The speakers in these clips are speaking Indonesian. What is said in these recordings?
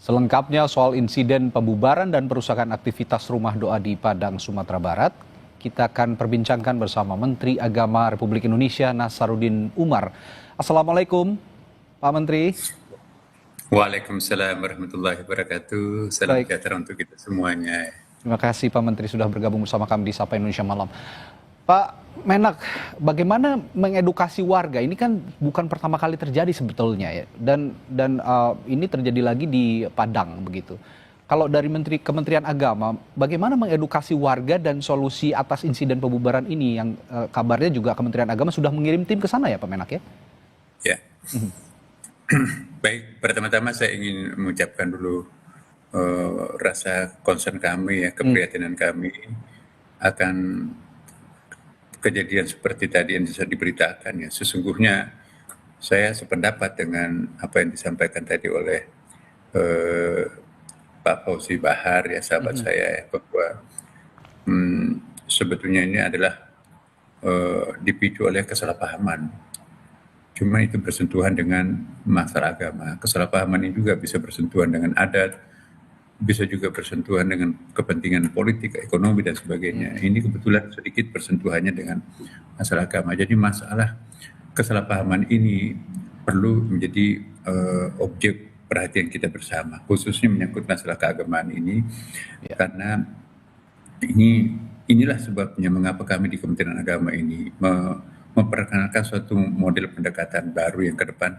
Selengkapnya soal insiden pembubaran dan perusakan aktivitas rumah doa di Padang, Sumatera Barat, kita akan perbincangkan bersama Menteri Agama Republik Indonesia Nasaruddin Umar. Assalamualaikum, Pak Menteri. Waalaikumsalam warahmatullahi wabarakatuh. Salam Baik, sejahtera untuk kita semuanya. terima kasih Pak Menteri sudah bergabung bersama kami di Sapa Indonesia Malam. Pak Menak, bagaimana mengedukasi warga? Ini kan bukan pertama kali terjadi sebetulnya ya, dan ini terjadi lagi di Padang begitu. Kalau dari Kementerian Agama, bagaimana mengedukasi warga dan solusi atas insiden pembubaran ini yang kabarnya juga Kementerian Agama sudah mengirim tim ke sana ya Pak Menak ya? Ya, baik. Pertama-tama saya ingin mengucapkan dulu rasa concern kami, keprihatinan kami akan kejadian seperti tadi yang bisa diberitakan ya. Sesungguhnya saya sependapat dengan apa yang disampaikan tadi oleh eh, Pak Fauzi Bahar ya, sahabat saya ya, bahwa sebetulnya ini adalah dipicu oleh kesalahpahaman. Cuma itu bersentuhan dengan masalah agama. Kesalahpahaman ini juga bisa bersentuhan dengan adat, bisa juga bersentuhan dengan kepentingan politik, ekonomi, dan sebagainya. Ini kebetulan sedikit bersentuhannya dengan masalah agama. Jadi masalah kesalahpahaman ini perlu menjadi objek perhatian kita bersama, khususnya menyangkut masalah keagamaan ini, karena inilah sebabnya mengapa kami di Kementerian Agama ini memperkenalkan suatu model pendekatan baru yang ke depan.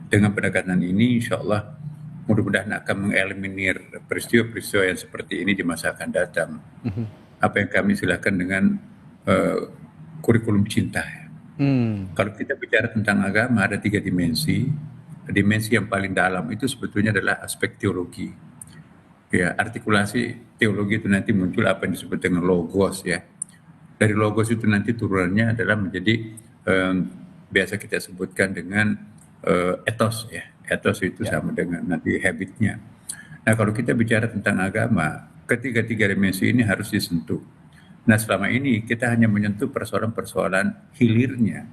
Dengan pendekatan ini insya Allah mudah-mudahan akan mengeliminir peristiwa-peristiwa yang seperti ini di masa akan datang. Apa yang kami silakan dengan kurikulum cinta. Kalau kita bicara tentang agama ada 3 dimensi. Dimensi yang paling dalam itu sebetulnya adalah aspek teologi. Ya, artikulasi teologi itu nanti muncul apa yang disebut dengan logos ya. Dari logos itu nanti turunannya adalah menjadi biasa kita sebutkan dengan etos ya. Etos itu sama dengan nanti habitnya. Nah, kalau kita bicara tentang agama, ketiga dimensi ini harus disentuh. Nah, selama ini kita hanya menyentuh persoalan-persoalan hilirnya.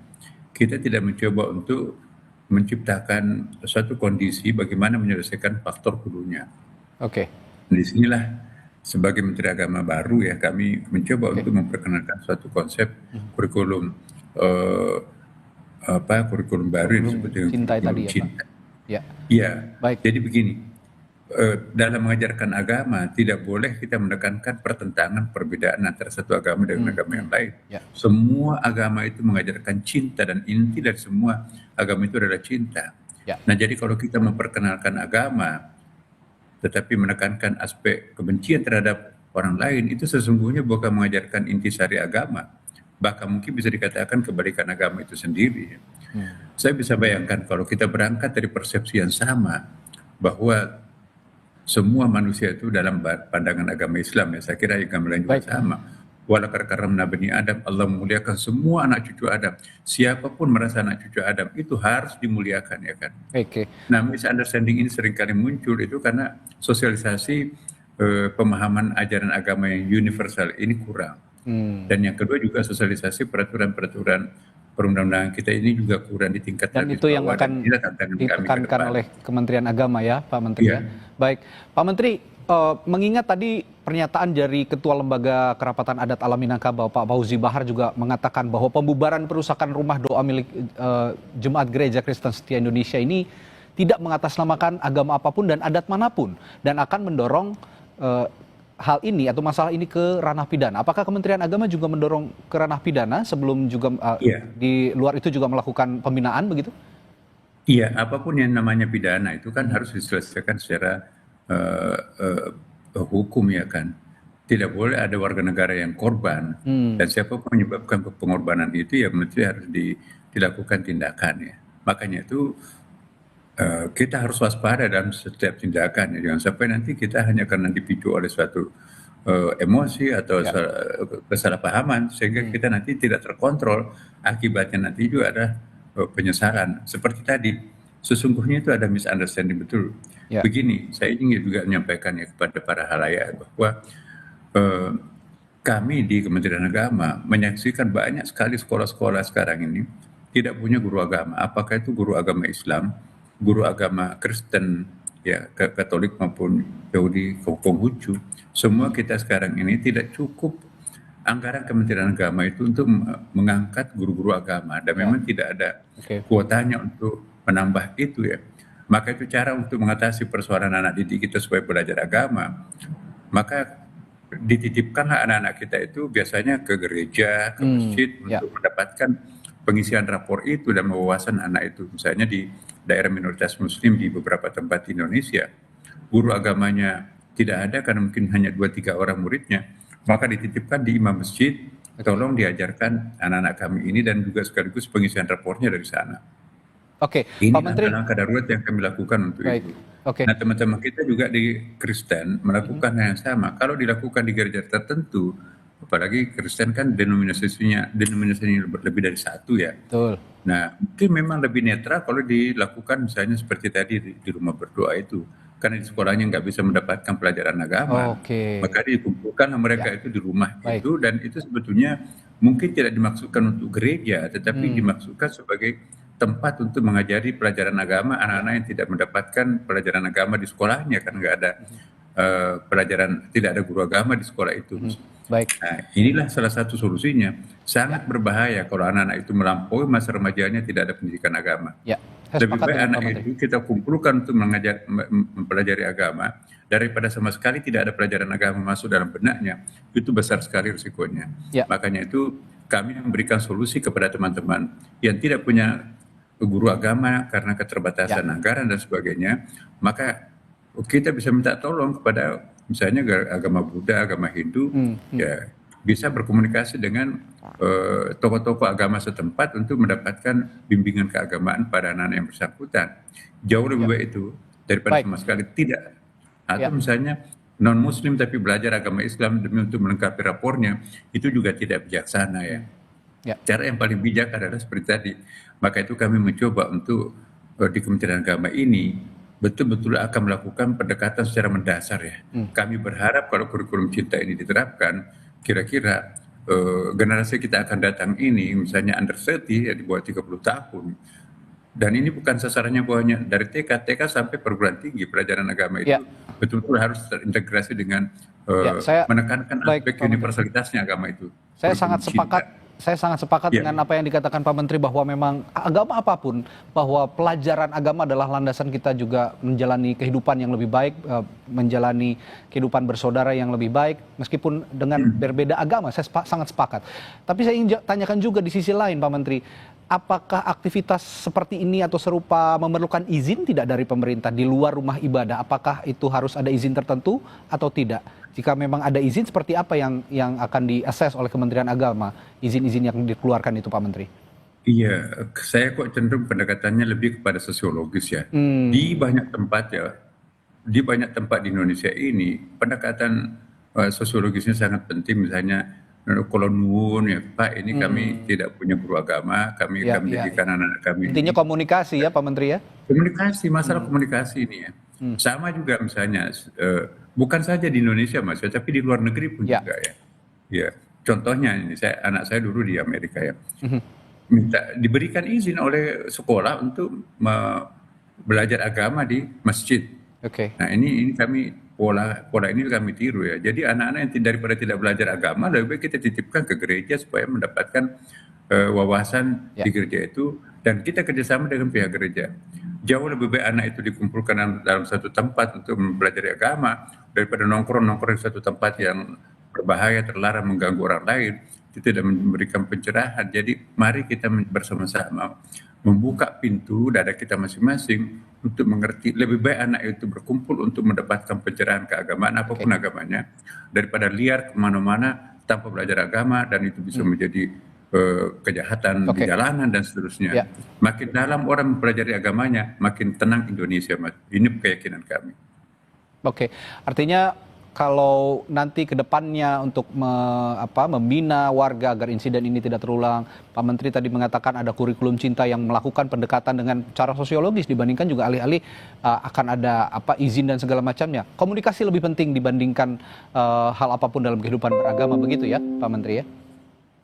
Kita tidak mencoba untuk menciptakan suatu kondisi bagaimana menyelesaikan faktor hulunya. Oke. Di sinilah sebagai Menteri Agama baru ya kami mencoba untuk memperkenalkan suatu konsep kurikulum kurikulum baru yang disebut dengan Cinta kurikulum tadi ya Pak. cinta. Ya, Iya. baik. Jadi begini, dalam mengajarkan agama tidak boleh kita menekankan pertentangan perbedaan antara satu agama dengan agama yang lain. Ya. Semua agama itu mengajarkan cinta dan inti dari semua agama itu adalah cinta. Ya. Nah, jadi kalau kita memperkenalkan agama tetapi menekankan aspek kebencian terhadap orang lain, itu sesungguhnya bukan mengajarkan intisari agama. Bahkan mungkin bisa dikatakan kebalikan agama itu sendiri. Saya bisa bayangkan kalau kita berangkat dari persepsi yang sama, bahwa semua manusia itu dalam pandangan agama Islam ya, saya kira agama lain juga sama. Walaqad karamna bani Adam, Allah memuliakan semua anak cucu Adam. Siapapun merasa anak cucu Adam itu harus dimuliakan ya kan. Oke. Nah, misunderstanding ini seringkali muncul itu karena sosialisasi pemahaman ajaran agama yang universal ini kurang. Dan yang kedua juga sosialisasi peraturan-peraturan perundang-undangan kita ini juga kurang ditingkatkan. Dan itu yang akan ditekankan oleh Kementerian Agama ya Pak Menteri ya. Baik, Pak Menteri, mengingat tadi pernyataan dari Ketua Lembaga Kerapatan Adat Alam Minangkabau Pak Fauzi Bahar juga mengatakan bahwa pembubaran perusakan rumah doa milik Jemaat Gereja Kristen Setia Indonesia ini tidak mengatasnamakan agama apapun dan adat manapun dan akan mendorong hal ini atau masalah ini ke ranah pidana. Apakah Kementerian Agama juga mendorong ke ranah pidana sebelum juga di luar itu juga melakukan pembinaan begitu? Iya, apapun yang namanya pidana itu kan harus diselesaikan secara hukum ya kan. Tidak boleh ada warga negara yang korban dan siapapun menyebabkan pengorbanan itu ya mesti harus dilakukan tindakan ya. Makanya itu kita harus waspada dalam setiap tindakan ya. Jangan sampai nanti kita hanya karena dipicu oleh suatu emosi atau kesalahpahaman sehingga kita nanti tidak terkontrol, akibatnya nanti juga ada penyesalan. Seperti tadi, sesungguhnya itu ada misunderstanding betul. Begini, saya ingin juga menyampaikan ya kepada para halayak bahwa kami di Kementerian Agama menyaksikan banyak sekali sekolah-sekolah sekarang ini tidak punya guru agama. Apakah itu guru agama Islam, guru agama Kristen, ya Katolik maupun Yahudi, Konghucu, semua kita sekarang ini tidak cukup anggaran Kementerian Agama itu untuk mengangkat guru-guru agama, dan memang tidak ada kuotanya untuk menambah itu ya. Maka itu cara untuk mengatasi persoalan anak didik kita supaya belajar agama. Maka dititipkanlah anak-anak kita itu biasanya ke gereja, ke masjid untuk mendapatkan pengisian rapor itu dan wawasan anak itu. Misalnya di daerah minoritas muslim di beberapa tempat di Indonesia, guru agamanya tidak ada karena mungkin hanya 2-3 orang muridnya, maka dititipkan di imam masjid, tolong diajarkan anak-anak kami ini, dan juga sekaligus pengisian rapornya dari sana. Ini Pak Menteri, langkah darurat yang kami lakukan untuk itu. Nah, teman-teman kita juga di Kristen melakukan hal yang sama. Kalau dilakukan di gereja tertentu, apalagi Kristen kan denominasinya lebih dari satu ya. Betul. Nah, mungkin memang lebih netral kalau dilakukan misalnya seperti tadi di rumah berdoa itu. Karena di sekolahnya nggak bisa mendapatkan pelajaran agama, maka dikumpulkan mereka itu di rumah itu, dan itu sebetulnya mungkin tidak dimaksudkan untuk gereja, tetapi dimaksudkan sebagai tempat untuk mengajari pelajaran agama anak-anak yang tidak mendapatkan pelajaran agama di sekolahnya, kan nggak ada pelajaran, tidak ada guru agama di sekolah itu. Nah, inilah salah satu solusinya. Sangat berbahaya kalau anak-anak itu melampaui masa remajanya tidak ada pendidikan agama. Lebih baik anak itu kita kumpulkan untuk mempelajari agama daripada sama sekali tidak ada pelajaran agama masuk dalam benaknya. Itu besar sekali risikonya. Makanya itu kami memberikan solusi kepada teman-teman yang tidak punya guru agama karena keterbatasan anggaran dan sebagainya. Maka kita bisa minta tolong kepada misalnya agama Buddha, agama Hindu, ya bisa berkomunikasi dengan tokoh-tokoh agama setempat untuk mendapatkan bimbingan keagamaan pada anak-anak yang bersangkutan. Jauh lebih baik itu daripada sama sekali tidak. Atau misalnya non-muslim tapi belajar agama Islam demi untuk melengkapi rapornya, itu juga tidak bijaksana ya. Cara yang paling bijak adalah seperti tadi. Maka itu kami mencoba untuk di Kementerian Agama ini betul-betul akan melakukan pendekatan secara mendasar ya. Kami berharap kalau kurikulum cinta ini diterapkan, kira-kira generasi kita akan datang ini, misalnya under 30 ya, di bawah 30 tahun. Dan ini bukan sasarannya bawahnya dari TK sampai perguruan tinggi, pelajaran agama itu betul-betul harus terintegrasi dengan menekankan aspek universalitasnya agama itu. Saya sangat sepakat dengan apa yang dikatakan Pak Menteri, bahwa memang agama apapun, bahwa pelajaran agama adalah landasan kita juga menjalani kehidupan yang lebih baik, menjalani kehidupan bersaudara yang lebih baik, meskipun dengan berbeda agama. Saya sangat sepakat. Tapi saya ingin tanyakan juga di sisi lain, Pak Menteri, apakah aktivitas seperti ini atau serupa memerlukan izin tidak dari pemerintah di luar rumah ibadah? Apakah itu harus ada izin tertentu atau tidak? Jika memang ada izin, seperti apa yang akan di-assess oleh Kementerian Agama, izin-izin yang dikeluarkan itu, Pak Menteri? Iya, saya kok cenderung pendekatannya lebih kepada sosiologis ya. Di banyak tempat ya, di banyak tempat di Indonesia ini, pendekatan sosiologisnya sangat penting. Misalnya, kalau nuwun ya Pak, ini kami tidak punya guru agama, kami akan mendidikan anak-anak kami. Intinya komunikasi ya Pak Menteri ya? Komunikasi, masalah komunikasi ini ya. Sama juga misalnya, bukan saja di Indonesia Mas, tapi di luar negeri pun juga ya. Ya, contohnya ini, anak saya dulu di Amerika ya, minta diberikan izin oleh sekolah untuk belajar agama di masjid. Nah ini kami pola ini kami tiru ya. Jadi anak-anak yang daripada tidak belajar agama, lebih baik kita titipkan ke gereja supaya mendapatkan wawasan di gereja itu, dan kita kerjasama dengan pihak gereja. Jauh lebih baik anak itu dikumpulkan dalam satu tempat untuk mempelajari agama daripada nongkrong di satu tempat yang berbahaya, terlarang, mengganggu orang lain, itu tidak memberikan pencerahan. Jadi mari kita bersama-sama membuka pintu dada kita masing-masing untuk mengerti. Lebih baik anak itu berkumpul untuk mendapatkan pencerahan keagamaan apapun agamanya, daripada liar kemana-mana tanpa belajar agama, dan itu bisa menjadi kejahatan di jalanan dan seterusnya. Makin dalam orang mempelajari agamanya, makin tenang Indonesia, Mas. Ini keyakinan kami. Artinya kalau nanti ke depannya untuk membina warga agar insiden ini tidak terulang, Pak Menteri tadi mengatakan ada kurikulum cinta yang melakukan pendekatan dengan cara sosiologis, dibandingkan juga alih-alih akan ada izin dan segala macamnya. Komunikasi lebih penting dibandingkan hal apapun dalam kehidupan beragama, begitu ya Pak Menteri ya?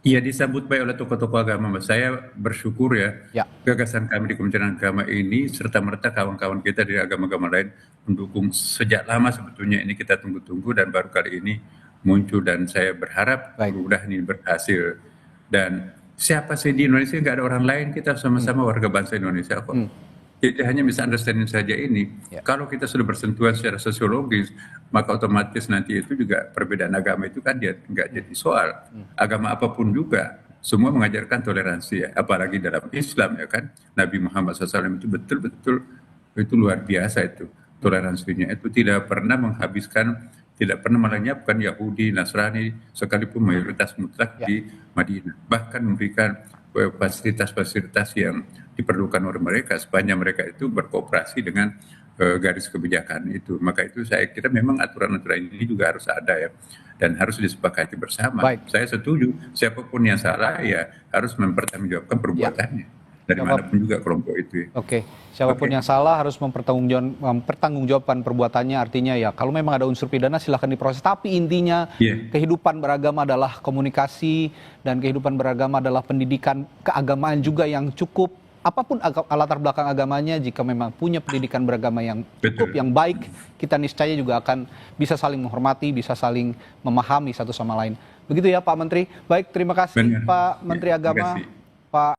Iya, disambut baik oleh tokoh-tokoh agama, Mas. Saya bersyukur ya, Ya, gagasan kami di Kementerian Agama ini serta-merta kawan-kawan kita dari agama-agama lain mendukung sejak lama sebetulnya, ini kita tunggu-tunggu dan baru kali ini muncul, dan saya berharap baik. mudah-mudahan ini berhasil. Dan siapa sih di Indonesia, nggak ada orang lain, kita sama-sama warga bangsa Indonesia kok. Hmm, Jadi hanya misunderstanding saja ini. ya, Kalau kita sudah bersentuhan secara sosiologis, maka otomatis nanti itu juga perbedaan agama itu kan dia nggak jadi soal. Agama apapun juga, semua mengajarkan toleransi ya. Apalagi dalam Islam ya kan, Nabi Muhammad SAW itu betul-betul itu luar biasa itu toleransinya. Itu tidak pernah menghabiskan, tidak pernah melenyapkan Yahudi, Nasrani, sekalipun mayoritas mutlak ya. di Madinah. Bahkan memberikan fasilitas-fasilitas yang diperlukan oleh mereka sepanjang mereka itu berkooperasi dengan garis kebijakan itu. Maka itu saya kira memang aturan-aturan ini juga harus ada ya, dan harus disepakati bersama. Baik. Saya setuju, siapapun yang salah ya harus mempertanggungjawabkan Ya. perbuatannya dari Siapa- manapun juga kelompok itu. Oke, siapapun Oke. yang salah harus mempertanggungjawabkan perbuatannya. Artinya ya, kalau memang ada unsur pidana silahkan diproses. Tapi intinya Iya. kehidupan beragama adalah komunikasi, dan kehidupan beragama adalah pendidikan keagamaan juga yang cukup. Apapun latar belakang agamanya, jika memang punya pendidikan beragama yang cukup, Betul. yang baik, kita niscaya juga akan bisa saling menghormati, bisa saling memahami satu sama lain. Begitu ya Pak Menteri. Baik, terima kasih Benar. Pak Ya, Menteri terima Agama, kasih. Pak